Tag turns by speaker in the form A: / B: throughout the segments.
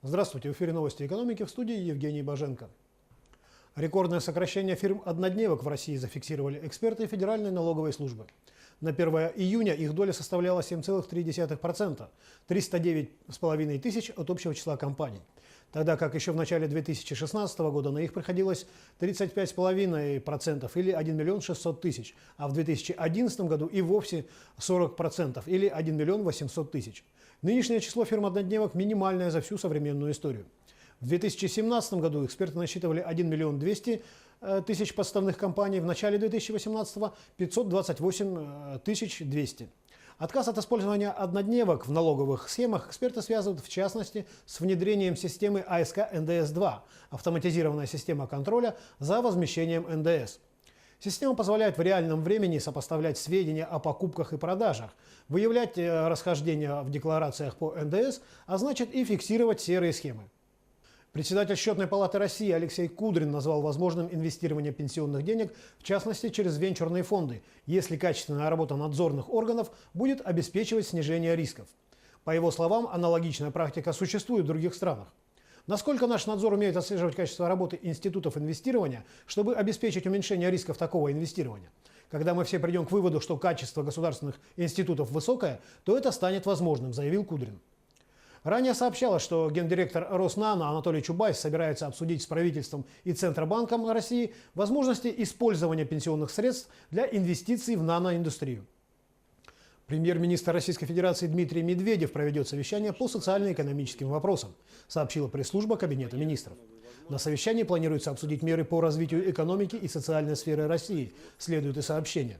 A: Здравствуйте, в эфире новости экономики, в студии Евгений Боженко. Рекордное сокращение фирм-однодневок в России зафиксировали эксперты Федеральной налоговой службы. На 1 июня их доля составляла 7,3%, 309,5 тысяч от общего числа компаний. Тогда как еще в начале 2016 года на них приходилось 35,5% или 1 миллион 600 тысяч, а в 2011 году и вовсе 40% или 1 миллион 800 тысяч. Нынешнее число фирм-однодневок минимальное за всю современную историю. В 2017 году эксперты насчитывали 1 миллион 200 тысяч подставных компаний, в начале 2018 – 528 200. Отказ от использования однодневок в налоговых схемах эксперты связывают в частности с внедрением системы АСК НДС-2 – автоматизированная система контроля за возмещением НДС. Система позволяет в реальном времени сопоставлять сведения о покупках и продажах, выявлять расхождения в декларациях по НДС, а значит и фиксировать серые схемы. Председатель Счетной палаты России Алексей Кудрин назвал возможным инвестирование пенсионных денег, в частности через венчурные фонды, если качественная работа надзорных органов будет обеспечивать снижение рисков. По его словам, аналогичная практика существует в других странах. Насколько наш надзор умеет отслеживать качество работы институтов инвестирования, чтобы обеспечить уменьшение рисков такого инвестирования? Когда мы все придем к выводу, что качество государственных институтов высокое, то это станет возможным, заявил Кудрин. Ранее сообщалось, что гендиректор Роснано Анатолий Чубайс собирается обсудить с правительством и Центробанком России возможности использования пенсионных средств для инвестиций в наноиндустрию. Премьер-министр Российской Федерации Дмитрий Медведев проведет совещание по социально-экономическим вопросам, сообщила пресс-служба Кабинета министров. На совещании планируется обсудить меры по развитию экономики и социальной сферы России, следует и сообщение.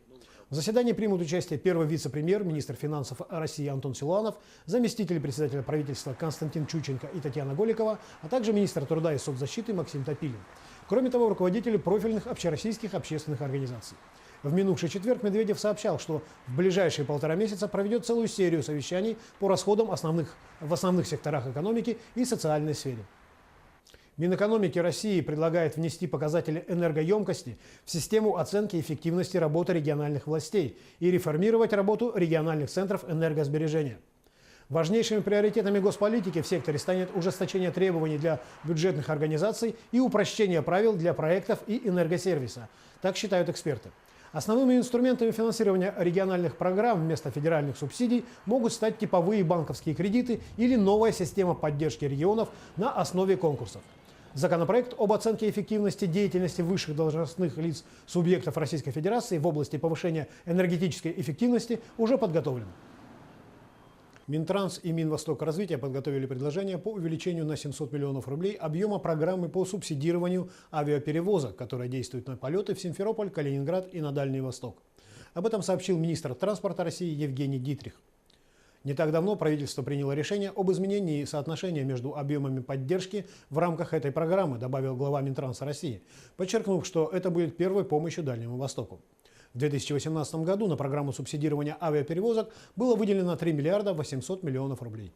A: В заседании примут участие первый вице-премьер, министр финансов России Антон Силуанов, заместители председателя правительства Константин Чученко и Татьяна Голикова, а также министр труда и соцзащиты Максим Топилин. Кроме того, руководители профильных общероссийских общественных организаций. В минувший четверг Медведев сообщал, что в ближайшие 1,5 месяца проведет целую серию совещаний по расходам в основных секторах экономики и социальной сфере. Минэкономики России предлагает внести показатели энергоемкости в систему оценки эффективности работы региональных властей и реформировать работу региональных центров энергосбережения. Важнейшими приоритетами госполитики в секторе станет ужесточение требований для бюджетных организаций и упрощение правил для проектов и энергосервиса, так считают эксперты. Основными инструментами финансирования региональных программ вместо федеральных субсидий могут стать типовые банковские кредиты или новая система поддержки регионов на основе конкурсов. Законопроект об оценке эффективности деятельности высших должностных лиц субъектов Российской Федерации в области повышения энергетической эффективности уже подготовлен. Минтранс и Минвостокразвития подготовили предложение по увеличению на 700 миллионов рублей объема программы по субсидированию авиаперевозок, которая действует на полеты в Симферополь, Калининград и на Дальний Восток. Об этом сообщил министр транспорта России Евгений Дитрих. Не так давно правительство приняло решение об изменении соотношения между объемами поддержки в рамках этой программы, добавил глава Минтранса России, подчеркнув, что это будет первой помощью Дальнему Востоку. В 2018 году на программу субсидирования авиаперевозок было выделено 3 миллиарда 800 миллионов рублей.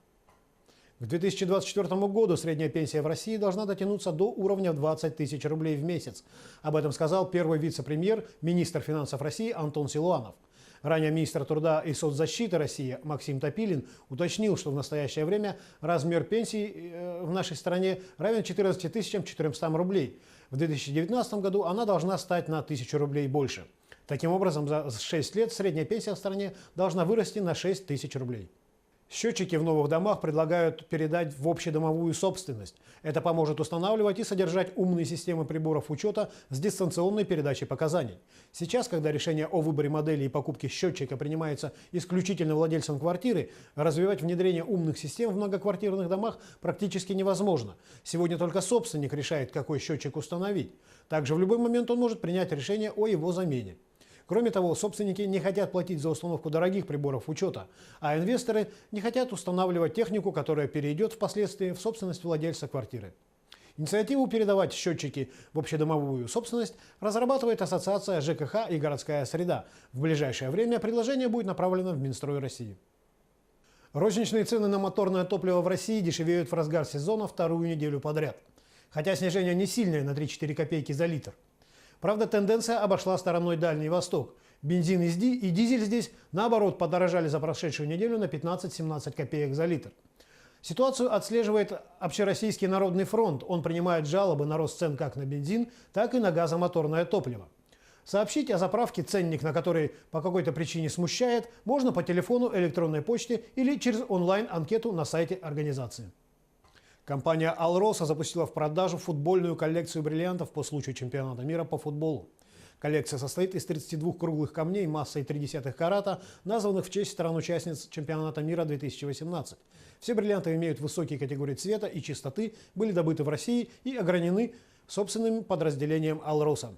A: К 2024 году средняя пенсия в России должна дотянуться до уровня 20 тысяч рублей в месяц. Об этом сказал первый вице-премьер, министр финансов России Антон Силуанов. Ранее министр труда и соцзащиты России Максим Топилин уточнил, что в настоящее время размер пенсии в нашей стране равен 14 400 рублей. В 2019 году она должна стать на 1000 рублей больше. Таким образом, за 6 лет средняя пенсия в стране должна вырасти на 6 тысяч рублей. Счетчики в новых домах предлагают передать в общедомовую собственность. Это поможет устанавливать и содержать умные системы приборов учета с дистанционной передачей показаний. Сейчас, когда решение о выборе модели и покупке счетчика принимается исключительно владельцем квартиры, развивать внедрение умных систем в многоквартирных домах практически невозможно. Сегодня только собственник решает, какой счетчик установить. Также в любой момент он может принять решение о его замене. Кроме того, собственники не хотят платить за установку дорогих приборов учета, а инвесторы не хотят устанавливать технику, которая перейдет впоследствии в собственность владельца квартиры. Инициативу передавать счетчики в общедомовую собственность разрабатывает Ассоциация ЖКХ и городская среда. В ближайшее время предложение будет направлено в Минстрой России. Розничные цены на моторное топливо в России дешевеют в разгар сезона вторую неделю подряд. Хотя снижение не сильное, на 3-4 копейки за литр. Правда, тенденция обошла стороной Дальний Восток. Бензин и дизель здесь, наоборот, подорожали за прошедшую неделю на 15-17 копеек за литр. Ситуацию отслеживает Общероссийский народный фронт. Он принимает жалобы на рост цен как на бензин, так и на газомоторное топливо. Сообщить о заправке ценник, на который по какой-то причине смущает, можно по телефону, электронной почте или через онлайн-анкету на сайте организации. Компания «Алроса» запустила в продажу футбольную коллекцию бриллиантов по случаю чемпионата мира по футболу. Коллекция состоит из 32 круглых камней массой 0,3 карата, названных в честь стран-участниц чемпионата мира 2018. Все бриллианты имеют высокие категории цвета и чистоты, были добыты в России и огранены собственным подразделением «Алроса».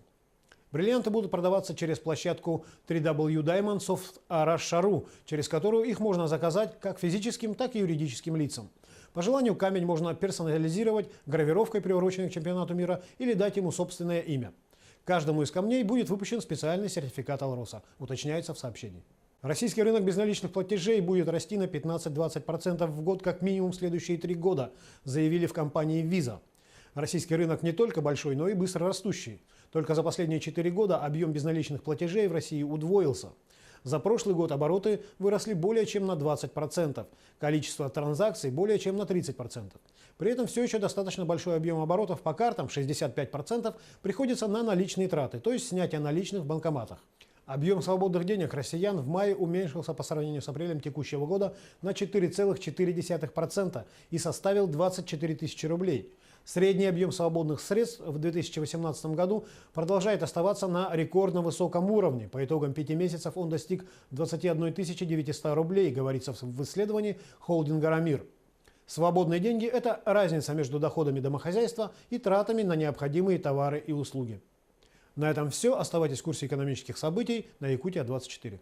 A: Бриллианты будут продаваться через площадку www.diamondsoftrussia.ru, через которую их можно заказать как физическим, так и юридическим лицам. По желанию камень можно персонализировать гравировкой, приуроченной к чемпионату мира, или дать ему собственное имя. Каждому из камней будет выпущен специальный сертификат «Алроса», уточняется в сообщении. Российский рынок безналичных платежей будет расти на 15-20% в год как минимум в следующие 3 года, заявили в компании Visa. Российский рынок не только большой, но и быстро растущий. Только за последние 4 года объем безналичных платежей в России удвоился. За прошлый год обороты выросли более чем на 20%, количество транзакций более чем на 30%. При этом все еще достаточно большой объем оборотов по картам, 65%, приходится на наличные траты, то есть снятие наличных в банкоматах. Объем свободных денег россиян в мае уменьшился по сравнению с апрелем текущего года на 4,4% и составил 24 тысячи рублей. Средний объем свободных средств в 2018 году продолжает оставаться на рекордно высоком уровне. По итогам 5 месяцев он достиг 21 900 рублей, говорится в исследовании холдинга «Рамир». Свободные деньги – это разница между доходами домохозяйства и тратами на необходимые товары и услуги. На этом все. Оставайтесь в курсе экономических событий на Якутия 24.